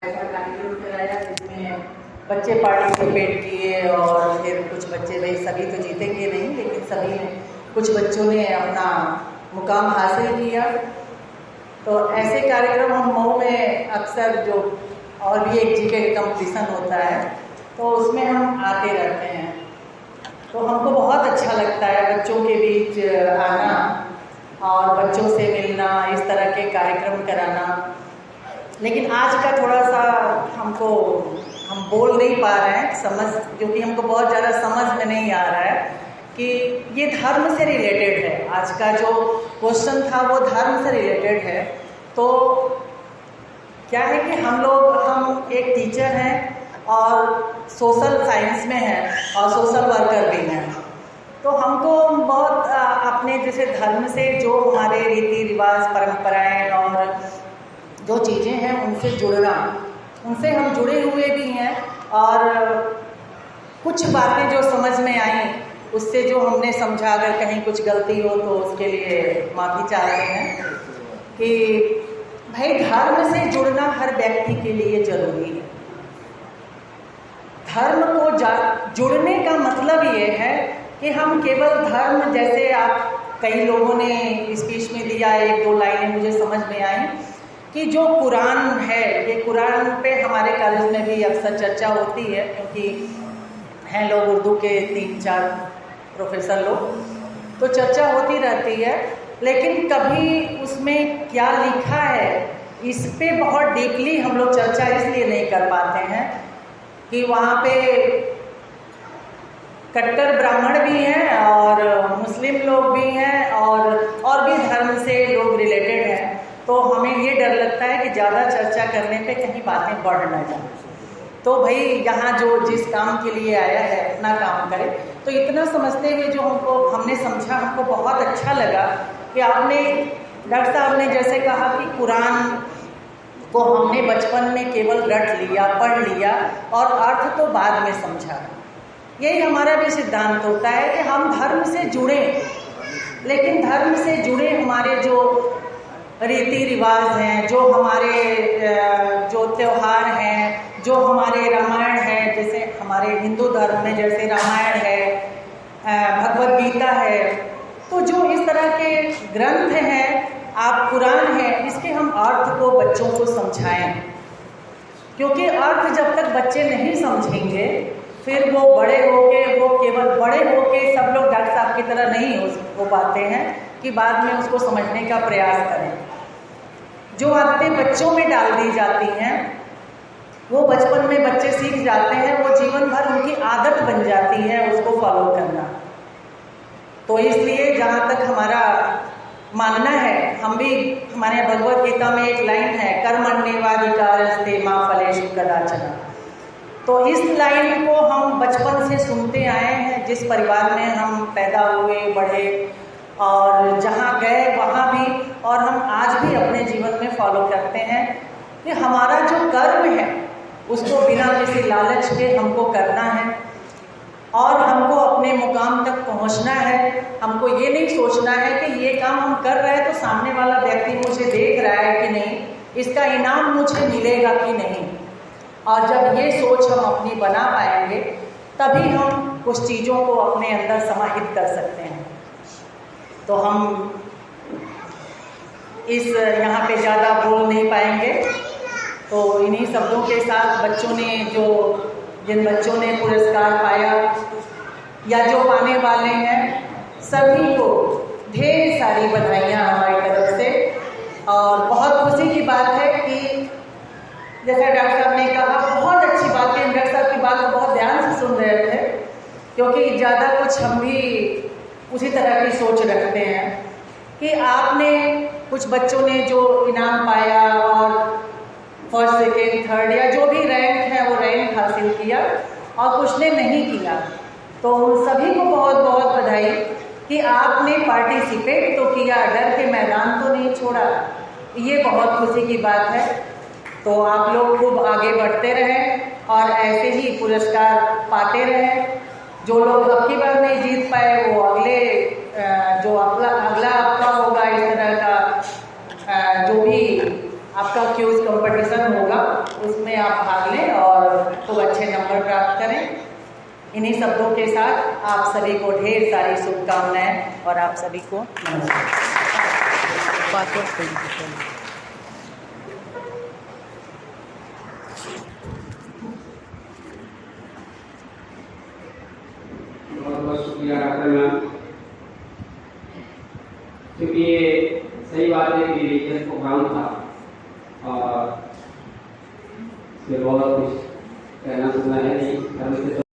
ऐसा कार्यक्रम कराया जिसमें बच्चे पार्टिसिपेट किए और फिर कुछ बच्चे, भाई सभी तो जीतेंगे नहीं, लेकिन सभी ने, कुछ बच्चों ने अपना मुकाम हासिल किया। तो ऐसे कार्यक्रम हम मऊ में अक्सर, जो और भी एक जीके कंपटीशन होता है तो उसमें हम आते रहते हैं, तो हमको बहुत अच्छा लगता है बच्चों के बीच आना और बच्चों से मिलना, इस तरह के कार्यक्रम कराना। लेकिन आज का थोड़ा सा हम बोल नहीं पा रहे हैं, क्योंकि हमको बहुत ज़्यादा समझ में नहीं आ रहा है कि ये धर्म से रिलेटेड है। आज का जो क्वेश्चन था वो धर्म से रिलेटेड है। तो क्या है कि हम एक टीचर हैं और सोशल साइंस में हैं और सोशल वर्कर भी हैं, तो हमको बहुत अपने जैसे धर्म से जो हमारे रीति रिवाज, परंपराएं और जो चीज़ें हैं उनसे जुड़ना, उनसे हम जुड़े हुए भी हैं। और कुछ बातें जो समझ में आई उससे जो हमने समझा, अगर कहीं कुछ गलती हो तो उसके लिए माफ़ी चाहते हैं कि भाई धर्म से जुड़ना हर व्यक्ति के लिए ज़रूरी है। धर्म को जुड़ने का मतलब ये है कि हम केवल धर्म, जैसे आप कई लोगों ने स्पीच में दिया, एक दो लाइनें मुझे समझ में आई कि जो कुरान है, ये कुरान पे हमारे कॉलेज में भी अक्सर चर्चा होती है, क्योंकि हैं लोग उर्दू के 3-4 प्रोफेसर लोग, तो चर्चा होती रहती है। लेकिन कभी उसमें क्या लिखा है इस पे बहुत डीपली हम लोग चर्चा इसलिए नहीं कर पाते हैं कि वहाँ पे कट्टर ब्राह्मण भी हैं और मुस्लिम लोग भी हैं और भी धर्म से लोग रिलेटेड हैं। तो हमें ये डर लगता है कि ज़्यादा चर्चा करने पे कहीं बातें बढ़ ना जाए। तो भाई यहाँ जो जिस काम के लिए आया है अपना काम करे। तो इतना समझते हुए जो हमने समझा, हमको बहुत अच्छा लगा कि आपने, डॉक्टर साहब ने जैसे कहा कि कुरान को हमने बचपन में केवल रट लिया, पढ़ लिया और अर्थ तो बाद में समझा। यही हमारा भी सिद्धांत होता है कि हम धर्म से जुड़ें, लेकिन धर्म से जुड़े हमारे जो रीति रिवाज हैं, जो हमारे जो त्यौहार हैं, जो हमारे रामायण है, जैसे हमारे हिंदू धर्म में जैसे रामायण है, भगवद गीता है, तो जो इस तरह के ग्रंथ हैं, आप कुरान है, इसके हम अर्थ को बच्चों को समझाएं। क्योंकि अर्थ जब तक बच्चे नहीं समझेंगे, फिर वो बड़े होके, वो केवल बड़े होके सब लोग डॉक्टर साहब की तरह नहीं हो पाते हैं कि बाद में उसको समझने का प्रयास करें। जो आदतें बच्चों में डाल दी जाती हैं वो बचपन में बच्चे सीख जाते हैं, वो जीवन भर उनकी आदत बन जाती है उसको फॉलो करना। तो इसलिए जहाँ तक हमारा मानना है, हम भी, हमारे भगवद गीता में एक लाइन है, कर्मण्येवाधिकारस्ते मा फलेषु कदाचन। तो इस लाइन को हम बचपन से सुनते आए हैं, जिस परिवार में हम पैदा हुए, बढ़े और जहाँ गए वहाँ भी, और हम आज भी अपने जीवन में फॉलो करते हैं कि हमारा जो कर्म है उसको बिना किसी लालच के हमको करना है और हमको अपने मुकाम तक पहुंचना है। हमको ये नहीं सोचना है कि ये काम हम कर रहे हैं तो सामने वाला व्यक्ति मुझे देख रहा है कि नहीं, इसका इनाम मुझे मिलेगा कि नहीं। और जब ये सोच हम अपनी बना पाएंगे तभी हम कुछ चीज़ों को अपने अंदर समाहित कर सकते हैं। तो हम इस यहाँ पे ज़्यादा बोल नहीं पाएंगे, तो इन्हीं शब्दों के साथ बच्चों ने, जिन बच्चों ने पुरस्कार पाया या जो पाने वाले हैं, सभी को ढेर सारी बधाइयाँ हमारी तरफ से। और बहुत खुशी की बात है कि जैसा डॉक्टर साहब ने कहा, बहुत अच्छी बात है, डॉक्टर साहब की बात को बहुत ध्यान से सुन रहे थे, क्योंकि ज़्यादा कुछ हम भी उसी तरह की सोच रखते हैं कि आपने, कुछ बच्चों ने जो इनाम पाया और फर्स्ट, सेकेंड, थर्ड या जो भी रैंक है वो रैंक हासिल किया और कुछ ने नहीं किया, तो उन सभी को बहुत बहुत बधाई कि आपने पार्टिसिपेट तो किया, डर के मैदान तो नहीं छोड़ा। ये बहुत खुशी की बात है। तो आप लोग खूब आगे बढ़ते रहें और ऐसे ही पुरस्कार पाते रहें। जो लोग अब की बार नहीं जीत पाए वो अगले, जो अगला आपका होगा इस तरह का जो भी आपका क्यूज कंपटीशन होगा उसमें आप भाग लें और खूब अच्छे नंबर प्राप्त करें। इन्हीं शब्दों के साथ आप सभी को ढेर सारी शुभकामनाएं और आप सभी को नमस्कार। बहुत बहुत शुक्रिया डॉक्टर मैम, क्योंकि ये सही बात है कि रिलीजियस प्रोग्राम था और इसमें बहुत कुछ कहना सुनना है नहीं।